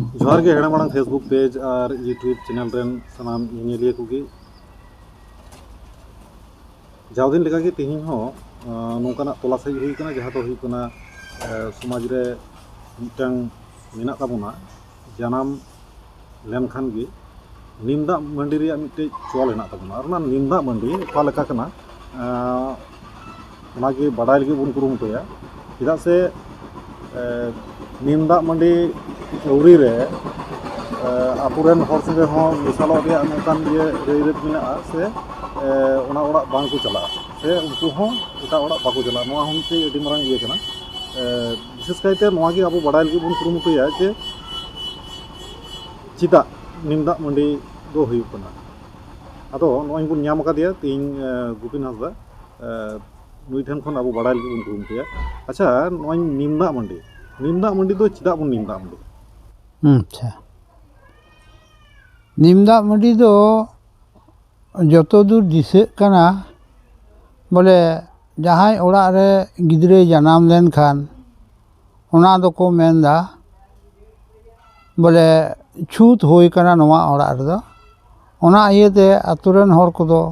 जोहार गे हेड़ा मांग फेसबुक पेज और यूट्यूब चैनल रेन सानाम इनिलिया कुगी जाव दिन लेका गे तिहिन हो नोंकाना तोला सही हुई कना जहां तो हुई कना समाज रे मिटang मेना ताबोना जानाम लेनखान गे निमदा मंडी रे मिटे चोल हेना ताबोना और ना निमदा मंडी का लेका कना ओनागे बाडाय लगे बुन कुरुमुटया चेदा से निमदा मंडी औरी रे आपुरेन हर संगे हो मिसालो रे नोकान ये रेरेत मेना से ओना ओड़ा बांग को चला से उनको हो एटा ओड़ा बाको चला नोआ हमते एडी मारंग ये कना विशेष कायते नोआ गे आबो बाडाय लगे बुन कुरुमुटया जे चिदा निमदा मंडी दो हुई कना आदो नोई बुन ᱧᱟᱢ ᱠᱟᱫᱮᱭᱟ ᱛᱤᱧ ᱜᱩᱯᱤᱱ ᱦᱟᱸᱥᱫᱟ ᱱᱩᱭ ᱴᱷᱮᱱ ᱠᱷᱚᱱ ᱟᱵᱚ ᱵᱟᱲᱟᱭ ᱞᱟᱹᱜᱤᱫ ᱵᱚᱱ ᱠᱩᱨᱩᱢᱩᱴᱩᱭᱟ ᱟᱪᱪᱷᱟ ᱱᱚᱣᱟ नीमदा मंडी दो चिदा बन नीमदा मंडी अच्छा नीमदा मंडी दो जतो दूर दिसेक कना बोले जहां ओड़ा रे गिदरे जनाम लेन खान ओना दो को मेनदा बोले छूत होई कना नवा ओड़ा रे दो ओना इयते अतुरेन हर को दो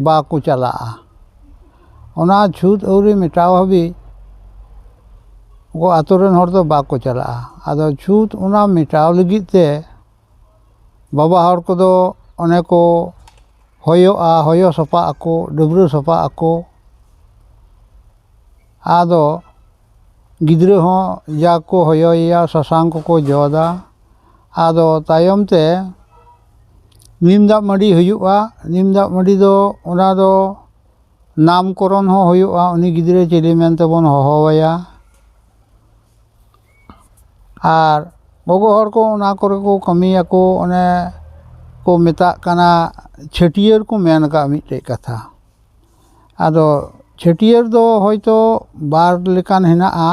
बाको चला ओना छूत औरी मिटाव हबी वो आतुरेन हर दो बाको चला आदो छूत उना मिटाव लगित ते बाबा हर को दो अने को होयो सपा आको डुबरू सपा आको आदो गिद्रे हो जाको होयो या ससांग को जोदा आदो तायम ते नीमदा मंडी हुयुआ नीमदा मंडी दो उना दो नामकरण हो हुयुआ उनी गिद्रे चिली मेनते बन होहोया और गोगो हर को उना करे को कमिया को उन्हें को मेता कना छटियर को मेन का मिटे कथा आदो छटियर दो होयतो बार लेकान हेनाआ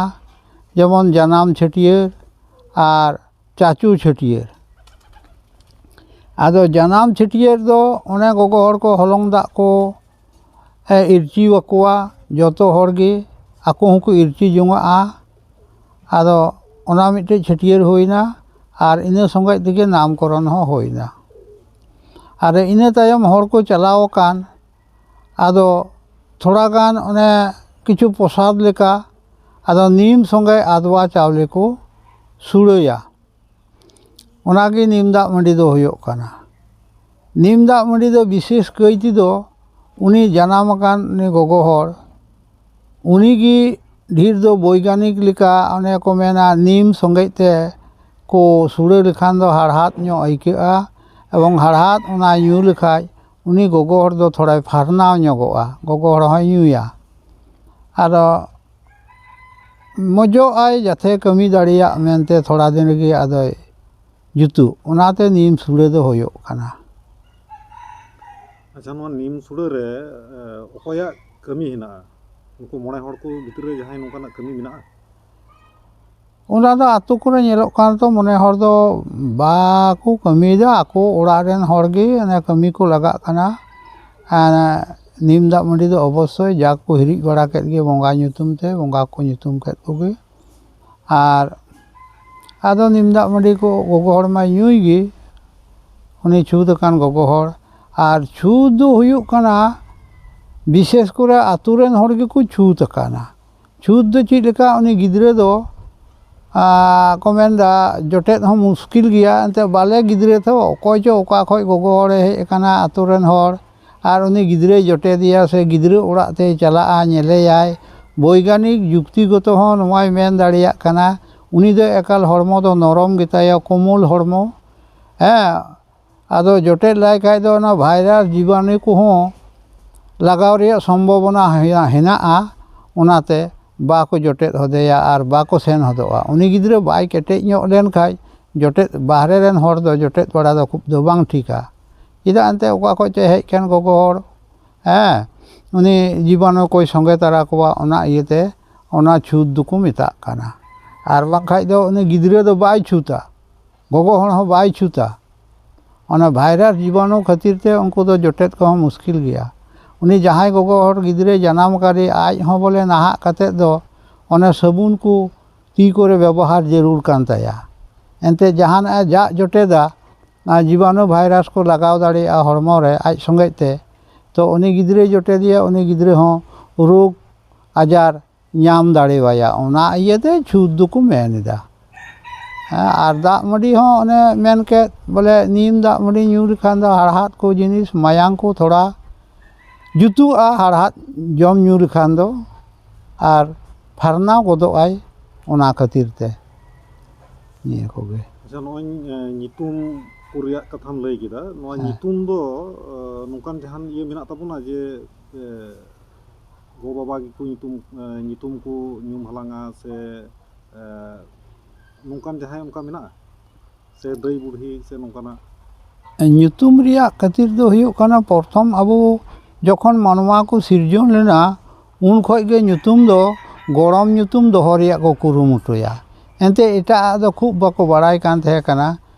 जेमन जनाम छटियर और चाचू छटियर आदो जनाम छटियर दो उन्हें गोगो हर को हलंग दा को इरची वकुआ जतो हर गे आको हूँ को इरची जोंगा आदो ओना मिटे छटियर होइना और इने संगे दिगे नामकरण हो होइना और इने तायम हर को चलाओ कान आदो थोड़ा गान ओने किछु प्रसाद लेका आदो नीम संगे आदवा चावले को सुड़ोया ओनागे नीमदा मंडी दो होयो काना नीमदा मंडी दो विशेष कईती दो उनी जनाम कान ने गोगो हर उनी की ढेर दो वैज्ञानिक लिका अने को मेना नीम संगेते को सुड़े लेखान दो हाड़हात ᱧᱚᱜ आइकेआ एवं हाड़हात उना ᱧᱩ लेखाय उनी गोगो हर दो थोड़ा फारनाव ᱧᱚᱜᱚᱜᱼᱟ गोगो हर हो ᱧᱩᱭᱟ आरो मजो आय जाथे कमी दाड़िया मेनते थोड़ा दिन गे आदो जुतु उनाते नीम सुड़े दो होयो काना अच्छा नोआ नीम सुड़े रे ओकोया कमी हिना उनको मोड़े हड़ को भितर जहां नोकाना कमी मिना उना दो आतु को नेलो कान तो मने हर दो बाको कमी दा आको ओड़ा रेन हर गे अने कमी को लगा काना नीमदा मंडी दो अवश्य जाक को हिरिज बड़ा केद गे बंगा ᱧᱩᱛᱩᱢ ते बंगा को ᱧᱩᱛᱩᱢ केद को गे आर आदो नीमदा मंडी को गोगो हर मा ᱧᱩᱭ गे उनी छूद कान गोगो हर आर छूद दो हुयुक काना विशेष करे आतुरेन हर गे को छूत काना छूत दो चीज लेका उनी गिद्रे दो को मेनदा जटेत हो मुश्किल गया अंते बाले गिद्रे तो अकोय चो ओका खय गोगो हर हेज काना आतुरेन हर आर उनी गिद्रे जटे दिया से गिद्रे ओड़ा ते चला नेलेयाय वैज्ञानिक युक्तिगत हो नोय मेन दाड़िया काना उनी दो एकाल हरमो दो नरम गेताया कोमल हरमो आदो जटेत लाय खाय दो ना भाइरास जीवाणु को हो लगाव रे सम्भावना हेनाआ उनाते बाको जटेत हदेया और बाको सेन हदोआ उनी गिद्रे बाय केटेज ᱧᱚᱜ लेन खाय जटेत बाहरे रेन हर दो जटेत बड़ा दो खूब दो बांग ठीका इदा अंते ओका खय चे हेज केन गोगो हर उनी जीवाणु कोई संगे तारा कोवा ओना इयते ओना छूत दुको मेता काना और बांग खाय दो उनी गिद्रे दो बाय छूता गोगो हर हो बाय छूता ओना भाइरास जीवाणु खातिर ते उनको दो जटेत को मुश्किल गया उनी जहां गोगो हर गिद्रे जनाम कारी आज हो बोले नाहा कते दो ओने साबुन को ती करे व्यवहार जरूर कान ताया ᱮᱱᱛᱮ ᱡᱟᱦᱟᱱᱟᱜ ᱮ ᱡᱟᱜ ᱡᱚᱴᱮᱫᱟ ᱡᱤᱵᱟणु ᱵᱷᱟᱭᱨᱟᱥ ᱠᱚ ᱞᱟᱜᱟᱣ ᱫᱟᱲᱮᱭᱟᱜᱼᱟ ᱦᱚᱲᱢᱚ ᱨᱮ ᱟᱡ ᱥᱚᱸᱜᱮ ᱛᱮ ᱛᱚ ᱩᱱᱤ ᱜᱤᱫᱽᱨᱟᱹᱭ ᱡᱚᱴᱮᱫᱮᱭᱟ ᱩᱱᱤ ᱜᱤᱫᱽᱨᱟᱹ ᱦᱚᱸ ᱨᱳᱜᱽ ᱟᱡᱟᱨ ᱧᱟᱢ ᱫᱟᱲᱮᱣᱟᱭᱟ ᱚᱱᱟ ᱤᱭᱟᱹᱛᱮ ᱪᱷᱩᱸᱛ ᱫᱚᱠᱚ ᱢᱮᱱ ᱮᱫᱟ ᱟᱨ ᱫᱟᱜ ᱢᱟᱹᱰᱤ ᱦᱚᱸ ᱚᱱᱮ ᱢᱮᱱ ᱠᱮᱫ ᱵᱚᱞᱮ ᱱᱤᱢ ᱫᱟᱜ ᱢᱟᱹᱰᱤ ᱧᱩ ᱞᱮᱠᱷᱟᱱ ᱫᱚ ᱦᱟᱲᱦᱟᱫ ᱠᱚ ᱡᱤᱱᱤᱥ ᱢᱟᱭᱟᱝ ᱠᱚ ᱛᱷᱚᱲᱟ ᱡᱩᱛᱩᱜᱼᱟ ᱦᱟᱲᱦᱟᱫ ᱡᱚᱢ ᱧᱩ ᱞᱮᱠᱷᱟᱱ ᱫᱚ ᱟᱨ ᱯᱷᱟᱨᱱᱟᱣ ᱜᱚᱫᱚᱜ ᱟᱭ ᱚᱱᱟ ᱠᱷᱟᱹᱛᱤᱨ ᱛᱮ ᱱᱤᱭᱟᱹ ᱠᱚᱜᱮ ᱟᱪᱪᱷᱟ ᱱᱚᱜᱼᱚᱭ ᱧᱩᱛᱩᱢ ᱠᱚ ᱨᱮᱭᱟᱜ ᱠᱟᱛᱷᱟᱢ ᱞᱟᱹᱭ ᱠᱮᱫᱟ ᱱᱚᱣᱟ ᱧᱩᱛᱩᱢ ᱫᱚ ᱱᱚᱝᱠᱟᱱ ᱡᱟᱦᱟᱱ ᱤᱭᱟᱹ ᱢᱮᱱᱟᱜ ᱛᱟᱵᱚᱱᱟ ᱡᱮ ᱜᱚᱼᱵᱟᱵᱟ ᱜᱮᱠᱚ ᱧᱩᱛᱩᱢ ᱠᱚ ᱧᱩᱢ ᱦᱟᱞᱟᱝᱟ ᱥᱮ ᱱᱚᱝᱠᱟᱱ ᱡᱟᱦᱟᱸᱭ ᱚᱱᱠᱟ ᱢᱮᱱᱟᱜᱼᱟ ᱥᱮ ᱫᱟᱹᱭ ᱵᱩᱲᱦᱤ ᱥᱮ ᱱᱚᱝᱠᱟᱱᱟᱜ ᱧᱩᱛᱩᱢ ᱨᱮᱭᱟᱜ ᱠᱷᱟᱹᱛᱤᱨ ᱫᱚ ᱦᱩᱭᱩᱜ ᱠᱟᱱᱟ ᱯᱨᱚᱛᱷᱚᱢ ᱟᱵᱚ ᱡᱚᱠᱷᱚᱱ ᱢᱟᱱᱣᱟ ᱠᱚ ᱥᱤᱨᱡᱚᱱ ᱞᱮᱱᱟ ᱩᱱ ᱠᱷᱚᱡ ᱜᱮ ᱧᱩᱛᱩᱢ ᱫᱚ ᱜᱚᱲᱚᱢ ᱧᱩᱛᱩᱢ ᱫᱚᱦᱚ ᱨᱮᱭᱟᱜ ᱠᱚ ᱠᱩᱨᱩᱢᱩᱴᱩᱭᱟ ᱮᱱᱛᱮ ᱮᱴᱟᱜᱼᱟᱜ ᱫᱚ ᱠᱷᱩᱵ ᱵᱟᱠᱚ ᱵᱟᱲᱟᱭ ᱠᱟᱱ ᱛᱟᱦᱮᱸ ᱠᱟᱱᱟ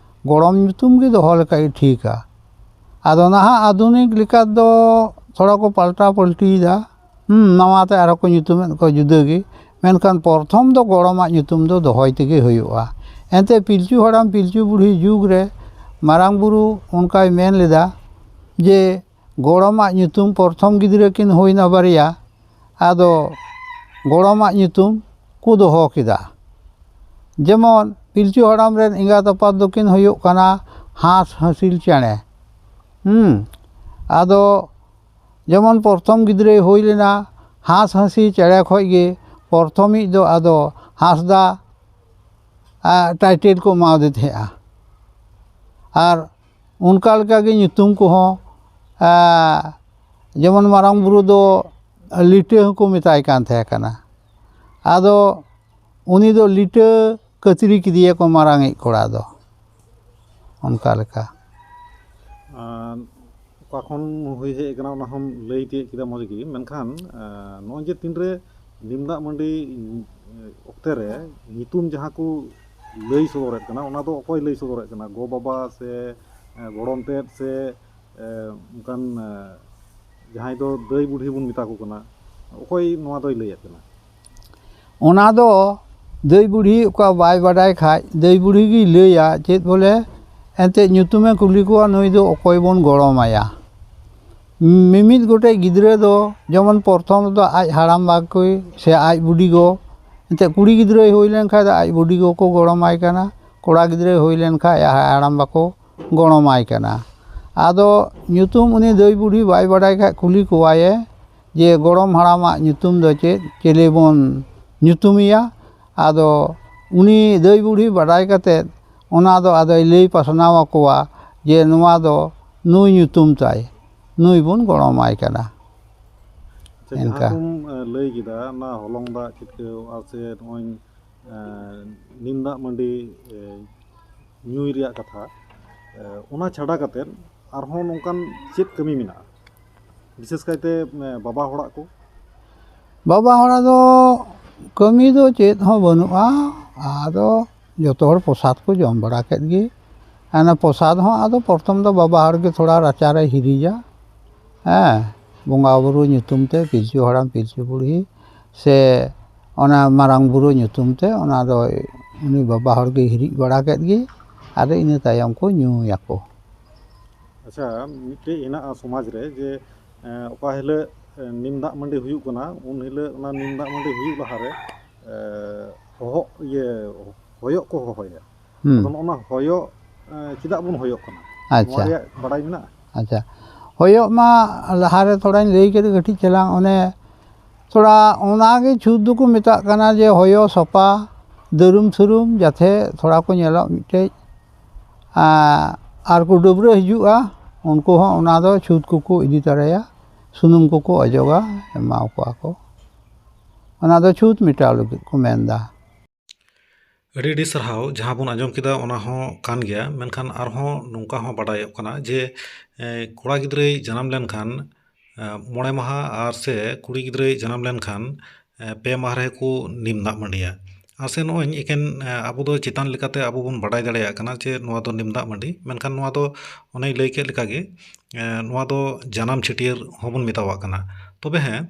ᱜᱚᱲᱚᱢ ᱧᱩᱛᱩᱢ ᱜᱮ ᱫᱚᱦᱚ ᱞᱮᱠᱷᱟᱡ ᱴᱷᱤᱠᱟ ᱟᱫᱚ ᱱᱟᱦᱟᱜ ᱟধুনিক ᱞᱮᱠᱟ ᱫᱚ ᱛᱷᱚᱲᱟ ᱠᱚ ᱯᱟᱞᱴᱟᱣ ᱯᱟᱞᱴᱤᱭᱮᱫᱟ ᱱᱟᱣᱟᱛᱮ ᱟᱨᱦᱚᱸ ᱠᱚ ᱧᱩᱛᱩᱢᱮᱫ ᱠᱚᱣᱟ ᱡᱩᱫᱟᱹ ᱜᱮ ᱢᱮᱱᱠᱷᱟᱱ ᱯᱨᱚᱛᱷᱚᱢ ᱫᱚ ᱜᱚᱲᱚᱢᱟᱜ ᱧᱩᱛᱩᱢ ᱫᱚ ᱫᱚᱦᱚᱭ ᱛᱮᱜᱮ ᱦᱩᱭᱩᱜᱼᱟ ᱮᱱᱛᱮ ᱯᱤᱞᱪᱩ ᱦᱟᱲᱟᱢ ᱯᱤᱞᱪᱩ ᱵᱩᱲᱦᱤ ᱡᱩᱜᱽ ᱨᱮ ᱢᱟᱨᱟᱝ ᱵᱩᱨᱩ ᱚᱱᱠᱟᱭ ᱢᱮᱱ ᱞᱮᱫᱟ ᱡᱮ ᱜᱚᱲᱚᱢᱟᱜ ᱧᱩᱛᱩᱢ ᱯᱨᱚᱛᱷᱚᱢ ᱜᱤᱫᱽᱨᱟᱹ ᱠᱤᱱ ᱦᱩᱭᱱᱟ ᱵᱟᱨᱭᱟ ᱟᱫᱚ ᱜᱚᱲᱚᱢᱟᱜᱧᱩᱛᱩم ᱠᱚ ᱫᱚᱦᱚ ᱠᱮᱫᱟ ᱡᱮᱢᱚᱱ ᱯᱤᱞᱪᱩ ᱦᱟᱲᱟᱢ ᱨᱮᱱ ᱮᱸᱜᱟᱛ ᱟᱯᱟᱛ ᱫᱚᱠᱤᱱ ᱦᱩᱭᱩᱜ ᱠᱟᱱᱟ ᱦᱟᱸᱥᱼᱦᱟᱸᱥᱤᱞ ᱪᱮᱬᱮ ᱟᱫᱚ ᱡᱮᱢᱚᱱ ᱯᱨᱚᱛᱷᱚᱢ ᱜᱤᱫᱽᱨᱟᱹᱭ ᱦᱩᱭ ᱞᱮᱱᱟ ᱦᱟᱸᱥᱼᱦᱟᱸᱥᱤ ᱪᱮᱬᱮ ᱠᱷᱚᱡ ᱜᱮ ᱯᱨᱚᱛᱷᱚᱢᱤᱡ ᱫᱚ ᱟᱫᱚ ᱦᱟᱸᱥᱫᱟ ᱴᱟᱭᱴᱮᱞ ᱠᱚ ᱮᱢᱟᱣᱫᱮ ᱛᱟᱦᱮᱸᱜᱼᱟ ᱟᱨ ᱚᱱᱠᱟ ᱞᱮᱠᱟᱜᱮ ᱧᱩᱛᱩᱢ ᱠᱚᱦᱚᱸ ᱡᱮᱢᱚᱱ ᱢᱟᱨᱟᱝ ᱵᱩᱨᱩ ᱫᱚ ᱞᱤᱴᱟᱹ ᱦᱚᱸᱠᱚ ᱢᱮᱛᱟᱭ ᱠᱟᱱ ᱛᱟᱦᱮᱸ ᱠᱟᱱᱟ ᱟᱫᱚ ᱩᱱᱤ ᱫᱚ ᱞᱤᱴᱟᱹ ᱠᱟᱹᱛᱨᱤ ᱠᱮᱫᱮᱭᱟᱠᱚ ᱢᱟᱨᱟᱝᱤᱡ ᱠᱚᱲᱟ ᱫᱚ ᱚᱱᱠᱟ ᱞᱮᱠᱟ ᱚᱠᱟ ᱠᱷᱚᱱ ᱦᱩᱭ ᱦᱮᱡ ᱟᱠᱟᱱᱟ ᱚᱱᱟ ᱦᱚᱸᱢ ᱞᱟᱹᱭ ᱛᱤᱭᱳᱜ ᱠᱮᱫᱟ ᱢᱚᱡᱽ ᱜᱮ ᱢᱮᱱᱠᱷᱟᱱ ᱱᱚᱜᱼᱚᱭ ᱡᱮ ᱛᱤᱱᱨᱮ ᱱᱤᱢ ᱫᱟᱜ ᱢᱟᱹᱰᱤ ᱚᱠᱛᱮ ᱨᱮ ᱧᱩᱛᱩᱢ ᱡᱟᱦᱟᱸ ᱠᱚ ᱞᱟᱹᱭ ᱥᱚᱫᱚᱨᱮᱫ ᱠᱟᱱᱟ ᱚᱱᱟ ᱫᱚ ᱚᱠᱚᱭ ᱞᱟᱹy ᱥᱚᱫᱚᱨᱮᱫ ᱠᱟᱱᱟ ᱜᱚ ᱵᱟᱵᱟ ᱥᱮ ᱜᱚᱲᱚᱢ ᱛᱮᱫ ᱥᱮ ᱚᱱᱠᱟᱱ ᱡᱟᱦᱟᱸᱭ ᱫᱚ ᱫᱟᱹᱭ ᱵᱩᱰᱷᱤ ᱵᱚᱱ ᱢᱮᱛᱟ ᱠᱚ ᱠᱟᱱᱟ ᱚᱠᱚᱭ ᱱᱚᱣᱟ ᱫᱚᱭ ᱞᱟᱹᱭᱮᱫ ᱠᱟᱱᱟ ᱚᱱᱟ ᱫᱚ ᱫᱟᱹᱭ ᱵᱩᱲᱦᱤ ᱚᱠᱟ ᱵᱟᱭ ᱵᱟᱰᱟᱭ ᱠᱷᱟᱡ ᱫᱟᱹᱭ ᱵᱩᱲᱦᱤ ᱜᱮᱭ ᱞᱟᱹᱭᱟ ᱪᱮᱫ ᱵᱚᱞᱮ ᱮᱱᱛᱮᱫ ᱧᱩᱛᱩᱢᱮ ᱠᱩᱞᱤ ᱠᱚᱣᱟ ᱱᱩᱭ ᱫᱚ ᱚᱠᱚᱭ ᱵᱚᱱ ᱜᱚᱲᱚᱢᱟᱭᱟ ᱢᱤᱢᱤᱫ ᱜᱚᱴᱮᱡ ᱜᱤᱫᱽᱨᱟᱹ ᱫᱚ ᱡᱮᱢᱚᱱ ᱯᱨᱚᱛᱷᱚᱢ ᱫᱚ ᱟᱡ ᱦᱟᱲᱟᱢᱵᱟ ᱠᱚ ᱥᱮ ᱟᱡ ᱵᱩᱰᱤᱜᱚ ᱮᱱᱛᱮᱫ ᱠᱩᱲᱤ ᱜᱤᱫᱽᱨᱟᱹᱭ ᱦᱩᱭ ᱞᱮᱱᱠᱷᱟᱡ ᱫᱚ ᱟᱡ ᱵᱩᱰᱤᱜᱚ ᱠᱚ ᱜᱚᱲᱚᱢᱟᱭ ᱠᱟᱱᱟ ᱠᱚᱲᱟ ᱜᱤᱫᱽᱨᱟᱹᱭ ᱦᱩᱭ ᱞᱮᱱᱠᱷᱟᱡ ᱟᱡ ᱦᱟᱲᱟᱢᱵᱟ ᱠᱚ ᱜᱚᱲᱚᱢᱟᱭ ᱠᱟᱱᱟ ᱟᱫᱚ ᱧᱩᱛᱩᱢ ᱩᱱᱤ ᱫᱟᱹᱭ ᱵᱩᱰᱷᱤ ᱵᱟᱭ ᱵᱟᱰᱟᱭ ᱠᱷᱟᱡ ᱠᱩᱞᱤ ᱠᱚᱣᱟᱭᱮ ᱡᱮ ᱜᱚᱲᱚᱢ ᱦᱟᱲᱟᱢᱟᱜ ᱧᱩᱛᱩᱢ ᱫᱚ ᱪᱮᱫ ᱪᱮᱞᱮ ᱵᱚᱱ ᱧᱩᱛᱩᱢᱮᱭᱟ ᱟᱫᱚ ᱩᱱᱤ ᱫᱟᱹᱭ ᱵᱩᱲᱦᱤ ᱵᱟᱰᱟᱭ ᱠᱟᱛᱮᱫ ᱚᱱᱟ ᱫᱚ ᱟᱫᱚᱭ ᱞᱟᱹᱭ ᱯᱟᱥᱱᱟᱣ ᱟᱠᱚᱣᱟ ᱡᱮ ᱱᱚᱣᱟ ᱫᱚ ᱱᱩᱭ ᱧᱩᱛᱩᱢ ᱛᱟᱭ ᱱᱩᱭ ᱵᱚᱱ ᱜᱚᱲᱚᱢᱟᱭ ᱠᱟᱱᱟ ᱟᱪᱪᱷᱟ ᱡᱟᱦᱟᱸ ᱠᱚᱢ ᱞᱟᱹᱭ ᱠᱮᱫᱟ ᱚᱱᱟ ᱦᱚᱞᱚᱝ ᱫᱟᱜ ᱪᱷᱤᱴᱠᱟᱹᱣ ᱟᱨ ᱥᱮ ᱱᱚᱜᱼᱚᱭ ᱱᱤᱢ ᱫᱟᱜ ᱢᱟᱹᱰᱤ ᱧᱩᱭ ᱨᱮᱭᱟᱜ ᱠᱟᱛᱷᱟ ᱚᱱᱟ ᱪᱷᱟᱰᱟ ᱠᱟᱛᱮᱫ ᱟᱨᱦᱚᱸ ᱱᱚᱝᱠᱟᱱ ᱪᱮᱫ ᱠᱟᱹᱢᱤ ᱢᱮᱱᱟᱜᱼᱟ ᱵᱤᱥᱮᱥ ᱠᱟᱭᱛᱮ ᱵᱟᱵᱟ ᱦᱚᱲᱟᱜ ᱠᱚ ᱵᱟᱵᱟ ᱦᱚᱲᱟᱜ ᱫᱚ ᱠᱟᱹᱢᱤ ᱫᱚ ᱪᱮᱫ ᱦᱚᱸ ᱵᱟᱹᱱᱩᱜᱼᱟ ᱟᱫᱚ ᱡᱚᱛᱚ ᱦᱚᱲ ᱯᱨᱚᱥᱟᱫ ᱠᱚ ᱡᱚᱢ ᱵᱟᱲᱟ ᱠᱮᱫ ᱜᱮ ᱚᱱᱟ ᱯᱨᱚᱥᱟᱫ ᱦᱚᱸ ᱟᱫᱚ ᱯᱨᱚᱛᱷᱚᱢ ᱫᱚ ᱵᱟᱵᱟ ᱦᱚᱲ ᱜᱮ ᱛᱷᱚᱲᱟ ᱨᱟᱪᱟᱨᱮ ᱦᱤᱨᱤᱡᱟ ᱵᱚᱸᱜᱟ ᱵᱩᱨᱩ ᱧᱩᱛᱩᱢ ᱛᱮ ᱯᱤᱞᱪᱩ ᱦᱟᱲᱟᱢ ᱯᱤᱞᱪᱩ ᱵᱩᱲᱦᱤ ᱥᱮ ᱚᱱᱟ ᱢᱟᱨᱟᱝ ᱵᱩᱨᱩ ᱧᱩᱛᱩᱢ ᱛᱮ ᱚᱱᱟ ᱫᱚ ᱩᱱᱤ ᱵᱟᱵᱟ ᱦᱚᱲ ᱜᱮ ᱦᱤᱨᱤᱡ ᱵᱟᱲᱟ ᱠᱮᱫ ᱜᱮ ᱟᱫᱚ ᱤᱱᱟᱹ ᱛᱟᱭᱚᱢ ᱠᱚ ᱧᱩᱭᱟᱠᱚ ᱟᱪᱪᱷᱟ ᱢᱤᱫᱴᱮᱡ ᱦᱮᱱᱟᱜᱼᱟ ᱥᱚᱢᱟᱡᱽ ᱨᱮ ᱡᱮ ᱚᱠᱟ ᱦᱤᱞᱳᱜ ᱱᱤᱢ ᱫᱟᱜ ᱢᱟᱹᱰᱤ ᱦᱩᱭᱩᱜ ᱠᱟᱱᱟ ᱩᱱ ᱦᱤᱞᱳᱜ ᱚᱱᱟ ᱱᱤᱢ ᱫᱟᱜ ᱢᱟᱹᱰᱤ ᱦᱩᱭᱩᱜ ᱞᱟᱦᱟᱨᱮ ᱦᱚᱭᱚᱜ ᱠᱚ ᱦᱚᱦᱚᱭᱟ ᱟᱫᱚ ᱱᱚᱜᱼᱚ ᱦᱚᱭᱚᱜ ᱪᱮᱫᱟᱜ ᱵᱚᱱ ᱦᱚᱭᱚᱜ ᱠᱟᱱᱟ ᱱᱚᱣᱟ ᱟᱪᱪᱷᱟ ᱨᱮᱭᱟᱜ ᱵᱟᱲᱟᱭ ᱢᱮᱱᱟᱜᱼᱟ ᱟᱪᱪᱷᱟ ᱦᱚᱭᱚᱜ ᱢᱟ ᱞᱟᱦᱟᱨᱮ ᱛᱷᱚᱲᱟᱧ ᱞᱟᱹᱭ ᱠᱮᱫ ᱠᱟᱹᱴᱤᱡ ᱪᱟᱞᱟᱝ ᱚᱱᱮ ᱛᱷᱚᱲᱟ ᱚᱱᱟᱜᱮ ᱪᱷᱩᱸᱛ ᱫᱚᱠᱚ ᱢᱮᱛᱟᱜ ᱠᱟᱱᱟ ᱡᱮ ᱦᱚᱭᱚ ᱥᱟᱯᱟ ᱫᱟᱹᱨᱩᱢ ᱥᱩᱨᱩᱢ ᱡᱟᱛᱮ ᱛᱷᱚᱲᱟ ᱠᱚ ᱧᱮᱞᱚᱜ ᱢᱤᱫᱴᱮᱡ ᱟᱨ ᱠᱚ ᱰᱟᱹᱵᱽᱨᱟᱹ ᱦᱤᱡᱩᱜᱼᱟ ᱩᱱᱠᱩ ᱦᱚᱸ ᱚᱱᱟ ᱫᱚ ᱪᱷᱩᱸᱛ ᱠᱚᱠᱚ ᱤᱫᱤ ᱛᱚᱨᱟᱭᱟ ᱥᱩᱱᱩᱢ ᱠᱚᱠᱚ ᱚᱡᱚᱜᱟ ᱮᱢᱟᱣ ᱠᱚᱣᱟ ᱠᱚ ᱚᱱᱟ ᱫᱚ ᱪᱷᱩᱸᱛ ᱢᱮᱴᱟᱣ ᱞᱟᱹᱜᱤᱫ ᱠᱚ ᱢᱮᱱᱫᱟ ᱟᱹᱰᱤ ᱟᱹᱰᱤ ᱥᱟᱨᱦᱟᱣ ᱡᱟᱦᱟᱸ ᱵᱚᱱ ᱟᱸᱡᱚᱢ ᱠᱮᱫᱟ ᱚᱱᱟ ᱦᱚᱸ ᱠᱟᱱ ᱜᱮᱭᱟ ᱢᱮᱱᱠᱷᱟᱱ ᱟᱨᱦᱚᱸ ᱱᱚᱝᱠᱟ ᱦᱚᱸ ᱵᱟᱰᱟᱭᱚᱜ ᱠᱟᱱᱟ ᱡᱮ ᱠᱚᱲᱟ ᱜᱤᱫᱽᱨᱟᱹᱭ ᱡᱟᱱᱟᱢ ᱞᱮᱱᱠᱷᱟᱱ 5 ᱢᱟᱦᱟ ᱟᱨ ᱥᱮ ᱠᱩᱲᱤ ᱜᱤᱫᱽᱨᱟᱹᱭ ᱡᱟᱱᱟᱢ ᱞᱮᱱᱠᱷᱟᱱ 2 ᱢᱟᱦᱟ ᱨᱮᱠᱚ ᱱᱤᱢ ᱫᱟᱜ ᱢᱟᱹᱰᱤᱭᱟ ᱟᱨ ᱥᱮ ᱱᱚᱜᱼᱚᱭ ᱮᱠᱮᱱ ᱟᱵᱚ ᱫᱚ ᱪᱮᱛᱟᱱ ᱞᱮᱠᱟᱛᱮ ᱟᱵᱚ ᱵᱚᱱ ᱵᱟᱰᱟᱭ ᱫᱟᱲᱮᱭᱟᱜ ᱠᱟᱱᱟ ᱡᱮ ᱱᱚᱣᱟ ᱫᱚ ᱱᱤᱢ ᱫᱟᱜ ᱢᱟᱹᱰᱤ ᱢᱮᱱᱠᱷᱟन ᱱᱚᱣᱟ ᱫᱚ ᱚᱱᱮᱭ ᱞᱟᱹᱭ ᱠᱮᱫ ᱞᱮᱠᱟᱜᱮ ᱱᱚᱣᱟ ᱫᱚ ᱡᱟᱱᱟᱢ ᱪᱷᱟᱹᱴᱭᱟᱹᱨ ᱦᱚᱸᱵᱚᱱ ᱢᱮᱛᱟᱣᱟᱜ ᱠᱟᱱᱟ ᱛᱚᱵᱮ ᱦᱮᱸ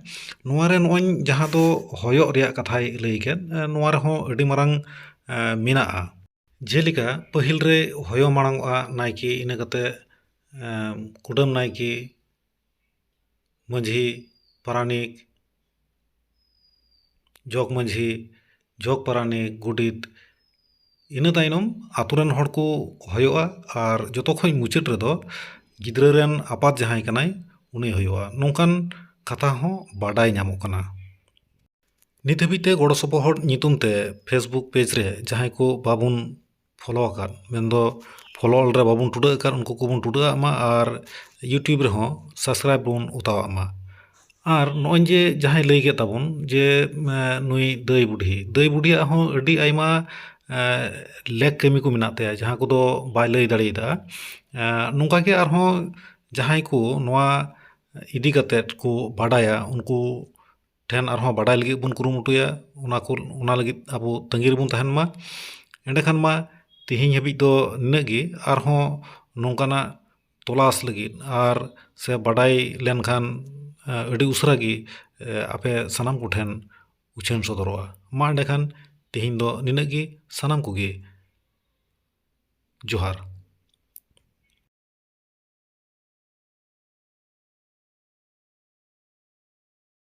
ᱱᱚᱣᱟ ᱨᱮ ᱱᱚᱜᱼᱚᱭ ᱡᱟᱦᱟᱸ ᱫᱚ ᱦᱚᱭᱚᱜ ᱨᱮᱭᱟᱜ ᱠᱟᱛᱷᱟᱭ ᱞᱟᱹᱭ ᱠᱮᱫ ᱱᱚᱣᱟ ᱨᱮᱦᱚᱸ ᱟᱹᱰᱤ ᱢᱟᱨᱟᱝ ᱢᱮᱱᱟᱜᱼᱟ ᱡᱮᱞᱮᱠᱟ ᱯᱟᱹᱦᱤᱞ ᱨᱮ ᱦᱚᱭᱚ ᱢᱟᱲᱟᱝᱚᱜᱼᱟ ᱱᱟᱭᱠᱮ, ᱤᱱᱟᱹ ᱠᱟᱛᱮ ᱠᱩᱰᱟᱹᱢ ᱱᱟᱭᱠᱮ, ᱢᱟᱺᱡᱷᱤ, ᱯᱟᱨᱟᱱᱤᱠ, ᱡᱚᱜᱽ ᱢᱟᱺᱡᱷᱤ, ᱡᱚᱜᱽ ᱯᱟᱨᱟᱱᱤᱠ, ᱜᱚᱰᱮᱛ, ᱤᱱᱟᱹ ᱛᱟᱭᱱᱚᱢ ᱟᱛᱳ ᱨᱮᱱ ᱦᱚᱲ ᱠᱚ ᱦᱚᱭᱚᱜᱼᱟ ᱟᱨ ᱡᱚᱛᱚ ᱠᱷᱚᱡ ᱢᱩᱪᱟᱹᱫ ᱨᱮᱫᱚ ᱜᱤᱫᱽᱨᱟᱹ ᱨᱮᱱ ᱟᱯᱟᱛ ᱡᱟᱦᱟᱸᱭ ᱠᱟᱱᱟᱭ ᱩᱱᱤ ᱦᱩᱭᱩᱜᱼᱟ᱾ ᱱᱚᱝᱠᱟᱱ ᱠᱟᱛᱷᱟ ᱦᱚᱸ ᱵᱟᱰᱟᱭ ᱧᱟᱢᱚᱜ ᱠᱟᱱᱟ᱾ ᱱᱤᱛ ᱦᱟᱹᱵᱤᱡ ᱛᱮ ᱜᱚᱲᱚ ᱥᱚᱯᱚᱦᱚᱫ ᱧᱩᱛᱩᱢ ᱛᱮ ᱯᱷᱮᱥᱵᱩᱠ ᱯᱮᱡᱽ ᱨᱮ ᱡᱟᱦᱟᱸᱭ ᱠᱚ ᱵᱟᱵᱚᱱ ᱯᱷᱚᱞᱳ ᱟᱠᱟᱫ, ᱢᱮᱱᱫᱚ ᱯᱷᱚᱞᱳ ᱚᱞ ᱨᱮ ᱵᱟᱵᱚᱱ ᱴᱩᱰᱟᱹᱜ ᱟᱠᱟᱫ, ᱩᱱᱠᱩ ᱠᱚᱵᱚᱱ ᱴᱩᱰᱟᱹᱜ ᱢᱟ ᱟᱨ ᱤᱭᱩᱴᱩᱵᱽ ᱨᱮᱦᱚᱸ ᱥᱟᱵᱥᱠᱨᱟᱭᱤᱵ ᱵᱚᱱ ᱚᱛᱟᱣᱟᱜ ᱢᱟ᱾ ᱟᱨ ᱱᱚᱜᱼᱚᱭ ᱡᱮ ᱡᱟᱦᱟᱸᱭ ᱞᱟᱹᱭ ᱠᱮᱫ ᱛᱟᱵᱚᱱ ᱡᱮ ᱱᱩᱭ ᱫᱟᱹᱭ ᱵᱩᱰᱷᱤᱭᱟᱜ ᱦᱚᱸ ᱟᱹᱰᱤ ᱟᱭᱢᱟ ᱞᱮᱠ ᱠᱟᱹᱢᱤ ᱠᱚ ᱢᱮᱱᱟᱜ ᱛᱟᱭᱟ ᱡᱟᱦᱟᱸ ᱠᱚᱫᱚ ᱵᱟᱭ ᱞᱟᱹᱭ ᱫᱟᱲᱮᱭᱟᱫᱟ᱾ ᱱᱚᱝᱠᱟᱜᱮ ᱟᱨᱦᱚᱸ ᱡᱟᱦᱟᱸᱭ ᱠᱚ ᱱᱚᱣᱟ ᱤᱫᱤ ᱠᱟᱛᱮᱫ ᱠᱚ ᱵᱟᱰᱟᱭᱟ ᱩᱱᱠᱩ ᱴᱷᱮᱱ ᱟᱨᱦᱚᱸ ᱵᱟᱰᱟᱭ ᱞᱟᱹᱜᱤᱫ ᱵᱚᱱ ᱠᱩᱨᱩᱢᱩᱴᱩᱭᱟ᱾ ᱚᱱᱟ ᱞᱟᱹᱜᱤᱫ ᱟᱵᱚ ᱛᱟᱺᱜᱤ ᱨᱮᱵᱚᱱ ᱛᱟᱦᱮᱱ ᱢᱟ᱾ ᱮᱸᱰᱮᱠᱷᱟᱱ ᱢᱟ ᱛᱤᱦᱤᱧ ᱦᱟᱹᱵᱤᱡ ᱫᱚ ᱱᱤᱱᱟᱹᱜ ᱜᱮ, ᱟᱨᱦᱚᱸ ᱱᱚᱝᱠᱟᱱᱟᱜ ᱛᱚᱞᱟᱥ ᱞᱟᱹᱜᱤᱫ ᱟᱨ ᱥᱮ ᱵᱟᱰᱟᱭ ᱞᱮᱱᱠᱷᱟᱱ ᱟᱹᱰᱤ ᱩᱥᱟᱹᱨᱟ ᱜᱮ ᱟᱯᱮ ᱥᱟᱱᱟᱢ ᱠᱚᱴᱷᱮᱱ ᱩᱪᱷᱟᱹᱱ ᱥᱚᱫᱚᱨᱚᱜᱼᱟ᱾ ᱢᱟ ᱮᱸᱰᱮᱠᱷᱟᱱ ᱛᱤᱦᱤᱧ ᱫᱚ ᱱᱤᱱᱟᱹᱜ ᱜᱮ, ᱥᱟᱱᱟᱢ ᱠᱚᱜᱮ ᱡᱚᱦᱟᱨ᱾